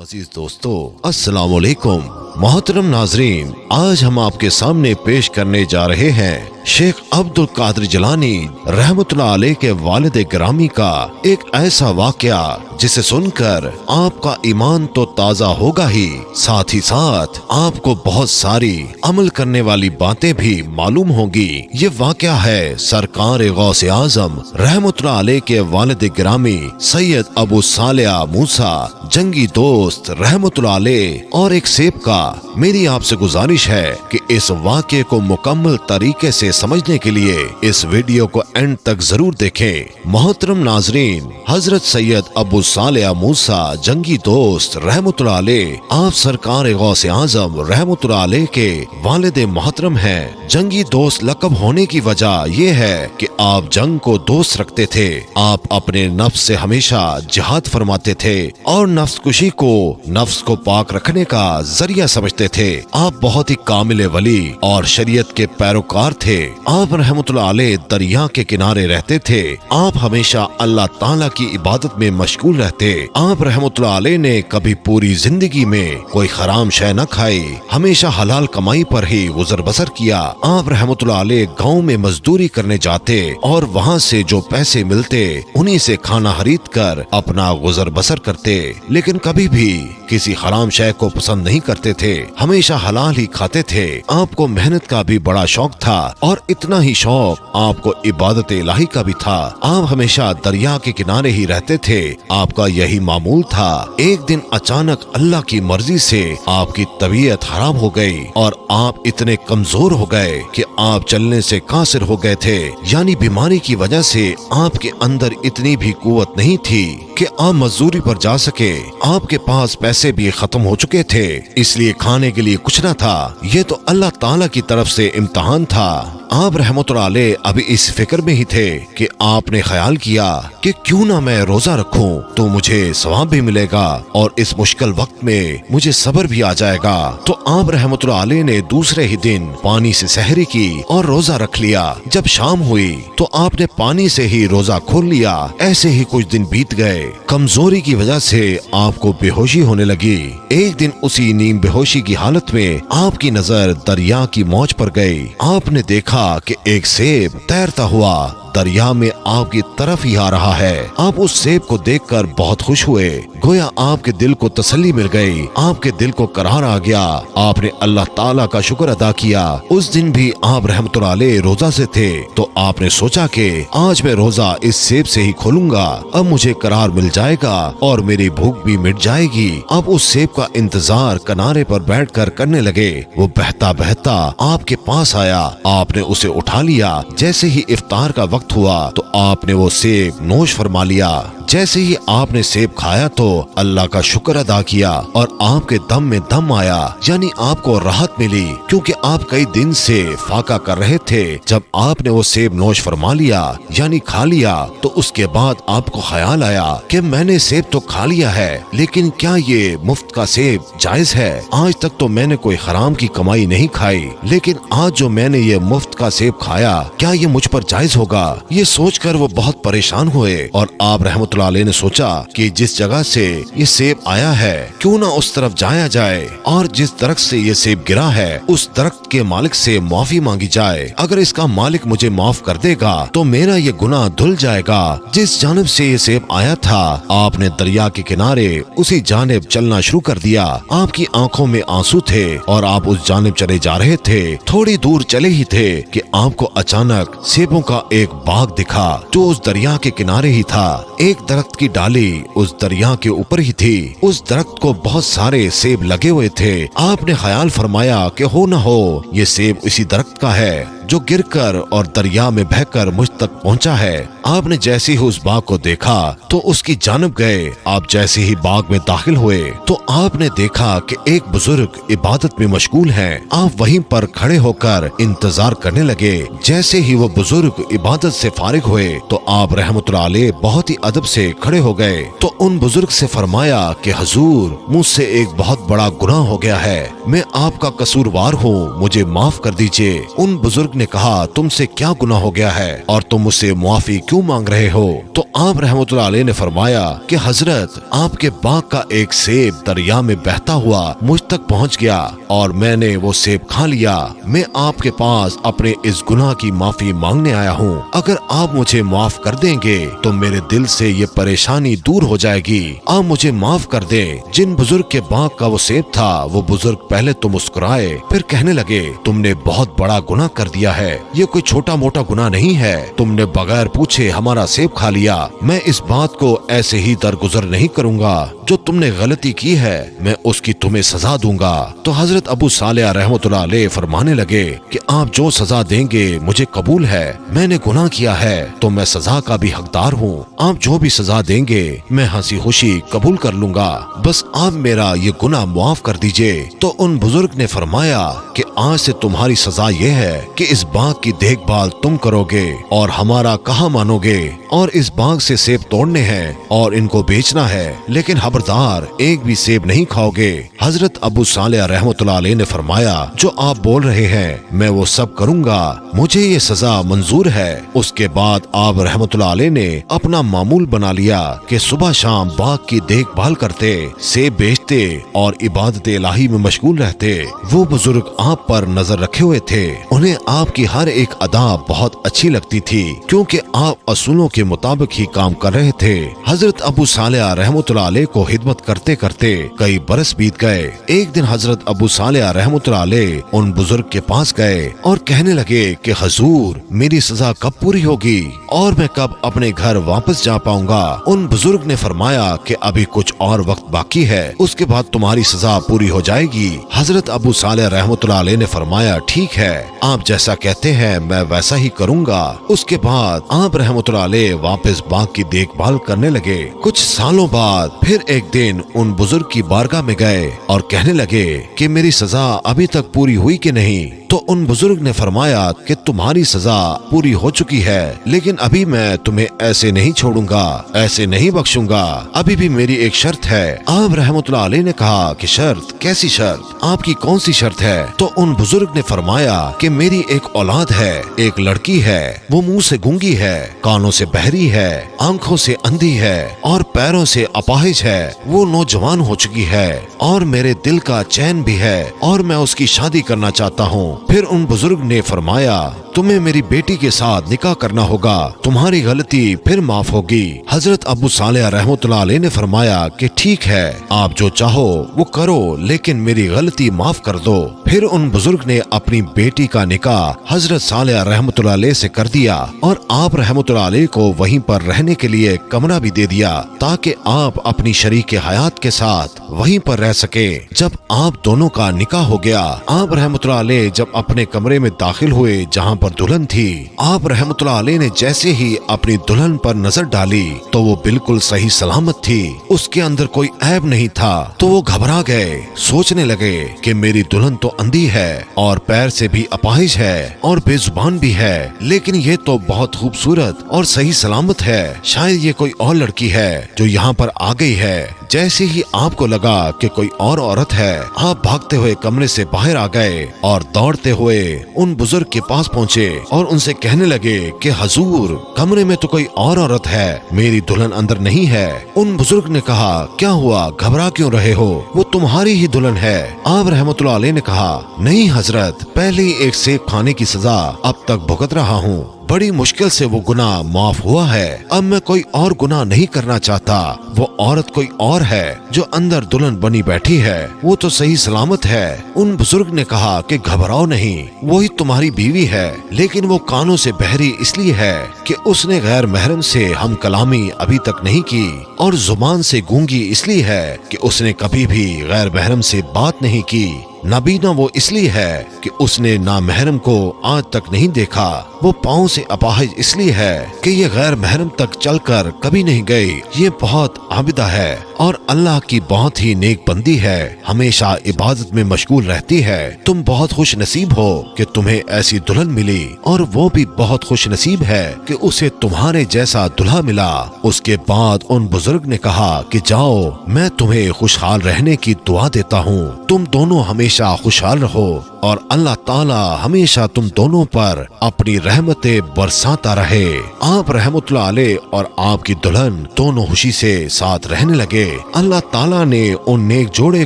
अजीज दोस्तों, अस्सलाम वालेकुम। मोहतरम नाजरीन, आज हम आपके सामने पेश करने जा रहे हैं शेख अब्दुल कादिर जिलानी रहमतुल्लाह अलैह के वालिद गिरामी का एक ऐसा वाकया जिसे सुनकर आपका ईमान तो ताज़ा होगा ही, साथ ही साथ आपको बहुत सारी अमल करने वाली बातें भी मालूम होंगी। ये वाकया है सरकार गौसे आजम रहमतुल्लाह अलैह के वालिद गिरामी सैयद अबू सालेह मूसा जंगी दोस्त रहमतुल्लाह अलैह और एक सेब का। मेरी आपसे गुजारिश है कि इस वाकये को मुकम्मल तरीके से समझने के लिए इस वीडियो को एंड तक जरूर देखें। मोहतरम नाजरीन, हजरत सैयद अबू सालेह मूसा जंगी दोस्त रहमतुल्लाह अलैह आप सरकार गौसे आजम रहमतुल्लाह अलैह के वालिद मोहतरम हैं। जंगी दोस्त लक़ब होने की वजह यह है कि आप जंग को दोस्त रखते थे। आप अपने नफ्स से हमेशा जिहाद फरमाते थे और नफ्स कुशी को नफ्स को पाक रखने का जरिया समझते थे। आप बहुत ही कामिल वली और शरीयत के पैरोकार थे। आप रहमतुल्लाह अलैह दरिया के किनारे रहते थे। आप हमेशा अल्लाह ताला की इबादत में मशगूल रहते। आप रहमतुल्लाह अलैह ने कभी पूरी जिंदगी में कोई हराम शय न खाई, हमेशा हलाल कमाई पर ही गुजर बसर किया। आप रहमतुल्लाह अलैह गाँव में मजदूरी करने जाते और वहाँ से जो पैसे मिलते उन्हीं से खाना खरीद कर अपना गुजर बसर करते, लेकिन कभी भी किसी हराम शय को पसंद नहीं करते थे, हमेशा हलाल ही खाते थे। आपको मेहनत का भी बड़ा शौक था और इतना ही शौक आपको इबादत इलाही का भी था। आप हमेशा दरिया के किनारे ही रहते थे। आपका यही मामूल था। एक दिन अचानक अल्लाह की मर्जी से आपकी तबीयत खराब हो गई और आप इतने कमजोर हो गए कि आप चलने से कासिर हो गए थे। यानी बीमारी की वजह से आपके अंदर इतनी भी कुव्वत नहीं थी कि आप मजदूरी पर जा सके। आपके पास पैसे भी खत्म हो चुके थे, इसलिए खाने के लिए कुछ न था। ये तो अल्लाह ताला की तरफ से इम्तिहान था। आप रहमतुल्लाह अलैह अभी इस फिक्र में ही थे कि आपने ख्याल किया कि क्यों ना मैं रोजा रखूं तो मुझे सवाब भी मिलेगा और इस मुश्किल वक्त में मुझे सब्र भी आ जाएगा। तो आप रहमतुल्लाह अलैह ने दूसरे ही दिन पानी से सहरी की और रोजा रख लिया। जब शाम हुई तो आपने पानी से ही रोजा खोल लिया। ऐसे ही कुछ दिन बीत गए। कमजोरी की वजह से आपको बेहोशी होने लगी। एक दिन उसी नीम बेहोशी की हालत में आपकी नजर दरिया की मौज पर गई। आपने देखा कि एक सेब तैरता हुआ दरिया में आपकी तरफ ही आ रहा है। आप उस सेब को देखकर बहुत खुश हुए, गोया आपके दिल को तसल्ली मिल गई, आपके दिल को करार आ गया। आपने अल्लाह ताला का शुक्र अदा किया। उस दिन भी आप रहमतुल्लाह अलैह रोजा से थे, तो आपने सोचा कि आज मैं रोजा इस सेब से ही खोलूंगा, अब मुझे करार मिल जाएगा और मेरी भूख भी मिट जाएगी। अब उस सेब का इंतजार किनारे पर बैठकर करने लगे। वो बहता बहता आपके पास आया। आपने उसे उठा लिया। जैसे ही इफ्तार का वक्त हुआ तो आपने वो सेब नोश फरमा लिया। जैसे ही आपने सेब खाया तो अल्लाह का शुक्र अदा किया और आपके दम में दम आया, यानी आपको राहत मिली, क्योंकि आप कई दिन से फाका कर रहे थे। जब आपने वो सेब नोश फरमा लिया यानी खा लिया तो उसके बाद आपको ख्याल आया कि मैंने सेब तो खा लिया है, लेकिन क्या ये मुफ्त का सेब जायज है? आज तक तो मैंने कोई हराम की कमाई नहीं खाई, लेकिन आज जो मैंने ये मुफ्त का सेब खाया, क्या ये मुझ पर जायज होगा? ये सोचकर वो बहुत परेशान हुए और आप रहमतुल्लाह अलैह ने सोचा कि जिस जगह से ये सेब आया है क्यों ना उस तरफ जाया जाए और जिस दरख्त से ये सेब गिरा है उस दरख्त के मालिक से माफी मांगी जाए। अगर इसका मालिक मुझे माफ कर देगा तो मेरा ये गुनाह धुल जाएगा। जिस जानिब से ये सेब आया था आपने दरिया के किनारे उसी जानिब चलना शुरू कर दिया। आपकी आंखों में आंसू थे और आप उस जानिब चले जा रहे थे। थोड़ी दूर चले ही थे कि आपको अचानक सेबों का एक बाग दिखा जो उस दरिया के किनारे ही था। एक दरख्त की डाली उस दरिया के ऊपर ही थी। उस दरख्त को बहुत सारे सेब लगे हुए थे। आपने ख्याल फरमाया कि हो न हो ये सेब इसी दरख्त का है जो गिरकर और दरिया में बहकर मुझ तक पहुंचा है। आपने जैसे ही उस बाग को देखा तो उसकी जानिब गए। आप जैसे ही बाग में दाखिल हुए तो आपने देखा कि एक बुजुर्ग इबादत में मशगूल हैं। आप वहीं पर खड़े होकर इंतजार करने लगे। जैसे ही वो बुजुर्ग इबादत से फारिग हुए तो आप रहमतुल्लाह अलैह बहुत ही अदब से खड़े हो गए। तो उन बुजुर्ग से फरमाया कि हुजूर, मुझसे एक बहुत बड़ा गुनाह हो गया है, मैं आपका कसूरवार हूँ, मुझे माफ कर दीजिए। उन बुजुर्ग ने कहा, तुमसे क्या गुनाह हो गया है और तुम मुझसे मुआफी क्यों मांग रहे हो? तो आप रहमतुल्लाह अलैह ने फरमाया कि हजरत, आपके बाग का एक सेब दरिया में बहता हुआ मुझ तक पहुंच गया और मैंने वो सेब खा लिया। मैं आपके पास अपने इस गुनाह की माफी मांगने आया हूँ। अगर आप मुझे माफ कर देंगे तो मेरे दिल से ये परेशानी दूर हो जाएगी। आप मुझे माफ कर दें। जिन बुजुर्ग के बाग का वो सेब था, वो बुजुर्ग पहले तो मुस्कुराए, फिर कहने लगे, तुमने बहुत बड़ा गुनाह कर दिया है। ये कोई छोटा मोटा गुनाह नहीं है। तुमने बगैर पूछे हमारा सेब खा लिया। मैं इस बात को ऐसे ही दरगुजर नहीं करूंगा। जो तुमने गलती की है मैं उसकी तुम्हें सजा दूंगा। तो हजरत अबू सालेह रहमतुल्लाह अलैह फरमाने लगे कि आप जो सजा देंगे मुझे कबूल है। मैंने गुनाह किया है तो मैं सजा का भी हकदार हूँ। आप जो भी सजा देंगे मैं हंसी खुशी कबूल कर लूंगा। बस आप मेरा ये गुनाह माफ कर दीजिए। तो उन बुजुर्ग ने फरमाया कि आज से तुम्हारी सजा ये है कि इस बाग की देखभाल तुम करोगे और हमारा कहा मानोगे, और इस बाग से सेब तोड़ने हैं और इनको बेचना है, लेकिन खबरदार एक भी सेब नहीं खाओगे। हजरत अबू सालेह रहमतुल्लाह अलैह ने फरमाया, जो आप बोल रहे हैं मैं वो सब करूंगा, मुझे ये सजा मंजूर है। उसके बाद आप रहमतुल्लाह अलैह ने अपना मामूल बना लिया कि सुबह शाम बाग की देखभाल करते, सेब बेचते और इबादत इलाही में मशगूल रहते। वो बुजुर्ग आप पर नजर रखे हुए थे। उन्हें आपकी हर एक अदा बहुत अच्छी लगती थी, क्योंकि आप असूलों के मुताबिक ही काम कर रहे थे। हजरत अबू सालेह रहमतुल्लाह अलैह को खिदमत करते करते कई बरस बीत गए। एक दिन हजरत अबू सालेह रहमतुल्लाह अलैह उन बुजुर्ग के पास गए और कहने लगे कि हुजूर, मेरी सजा कब पूरी होगी और मैं कब अपने घर वापस जा पाऊंगा? उन बुजुर्ग ने फरमाया कि अभी कुछ और वक्त बाकी है, उसके बाद तुम्हारी सजा पूरी हो जाएगी। हजरत अबू सालेह रहमतुल्लाह अलैह ने फरमाया, ठीक है, आप जैसा कहते हैं मैं वैसा ही करूंगा। उसके बाद आप रहमतुल्लाह अलैह वापस बाग की देखभाल करने लगे। कुछ सालों बाद फिर एक दिन उन बुजुर्ग की बारगाह में गए और कहने लगे कि मेरी सजा अभी तक पूरी हुई कि नहीं? तो उन बुजुर्ग ने फरमाया कि तुम्हारी सजा पूरी हो चुकी है, लेकिन अभी मैं तुम्हें ऐसे नहीं छोड़ूंगा, ऐसे नहीं बख्शूंगा। अभी भी मेरी एक शर्त है। आप रहमतुल्लाह अलैह ने कहा कि शर्त? कैसी शर्त? आपकी कौन सी शर्त है? तो उन बुजुर्ग ने फरमाया कि मेरी एक औलाद है, एक लड़की है। वो मुंह से गूंगी है, कानों से बहरी है, आंखों से अंधी है और पैरों से अपाहिज है। वो नौजवान हो चुकी है और मेरे दिल का चैन भी है और मैं उसकी शादी करना चाहता हूँ। फिर उन बुजुर्ग ने फरमाया, तुम्हें मेरी बेटी के साथ निकाह करना होगा, तुम्हारी गलती फिर माफ होगी। हजरत अबू सालेह रहमतुल्लाह अलैह ने फरमाया कि ठीक है, आप जो चाहो वो करो, लेकिन मेरी गलती माफ कर दो। फिर उन बुजुर्ग ने अपनी बेटी का निकाह हजरत सालेह रहमतुल्लाह अलैह से कर दिया और आप रहमतुल्लाह अलैह को वहीं पर रहने के लिए कमरा भी दे दिया, ताकि आप अपनी शरीक हयात के साथ वहीं पर रह सके। जब आप दोनों का निकाह हो गया, आप रहमतुल्लाह अलैह जब अपने कमरे में दाखिल हुए जहाँ पर दुल्हन थी, आप रहमतुल्लाह अलैह ने जैसे ही अपनी दुल्हन पर नजर डाली तो वो बिल्कुल सही सलामत थी, उसके अंदर कोई ऐब नहीं था। तो वो घबरा गए, सोचने लगे कि मेरी दुल्हन तो अंधी है और पैर से भी अपाहिज है और बेजुबान भी है, लेकिन ये तो बहुत खूबसूरत और सही सलामत है। शायद ये कोई और लड़की है जो यहाँ पर आ गई है। जैसे ही आपको लगा कि कोई और औरत है, आप भागते हुए कमरे से बाहर आ गए और दौड़ते हुए उन बुजुर्ग के पास पहुँचे और उनसे कहने लगे कि हुजूर, कमरे में तो कोई और औरत है, मेरी दुल्हन अंदर नहीं है। उन बुजुर्ग ने कहा, क्या हुआ, घबरा क्यों रहे हो? वो तुम्हारी ही दुल्हन है। आप रहमतुल्लाह अलैह ने कहा, नहीं हजरत, पहले ही एक सेब खाने की सजा अब तक भुगत रहा हूँ। बड़ी मुश्किल से वो गुनाह माफ हुआ है। अब मैं कोई और गुनाह नहीं करना चाहता। वो औरत कोई और है जो अंदर दुल्हन बनी बैठी है, वो तो सही सलामत है। उन बुजुर्ग ने कहा कि घबराओ नहीं, वही तुम्हारी बीवी है, लेकिन वो कानों से बहरी इसलिए है कि उसने गैर महरम से हम कलामी अभी तक नहीं की, और जुबान से गूंगी इसलिए है कि उसने कभी भी गैर महरम से बात नहीं की। नाबीना वो इसलिए है कि उसने नामहरम को आज तक नहीं देखा। वो पाँव से अपाहिज इसलिए है कि ये गैर महरम तक चलकर कभी नहीं गई। ये बहुत आबिदा है اور اللہ کی بہت ہی نیک بندی ہے، ہمیشہ عبادت میں مشغول رہتی ہے۔ تم بہت خوش نصیب ہو کہ تمہیں ایسی دلہن ملی، اور وہ بھی بہت خوش نصیب ہے کہ اسے تمہارے جیسا دلہا ملا۔ اس کے بعد ان بزرگ نے کہا کہ جاؤ، میں تمہیں خوشحال رہنے کی دعا دیتا ہوں، تم دونوں ہمیشہ خوشحال رہو اور اللہ تعالی ہمیشہ تم دونوں پر اپنی رحمتیں برساتا رہے۔ آپ رحمت اللہ علیہ اور آپ کی دلہن دونوں خوشی سے ساتھ رہنے لگے۔ اللہ تعالیٰ نے ان نیک جوڑے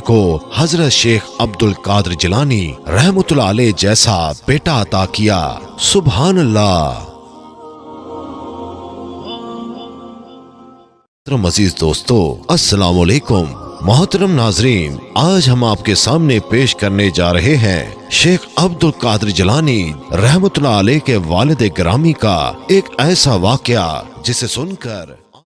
کو حضرت شیخ عبد القادر جیلانی رحمت اللہ علیہ جیسا بیٹا عطا کیا۔ سبحان اللہ۔ عزیز دوستو، السلام علیکم۔ محترم ناظرین، آج ہم آپ کے سامنے پیش کرنے جا رہے ہیں شیخ عبد القادر جیلانی رحمت اللہ علیہ کے والد گرامی کا ایک ایسا واقعہ جسے سن کر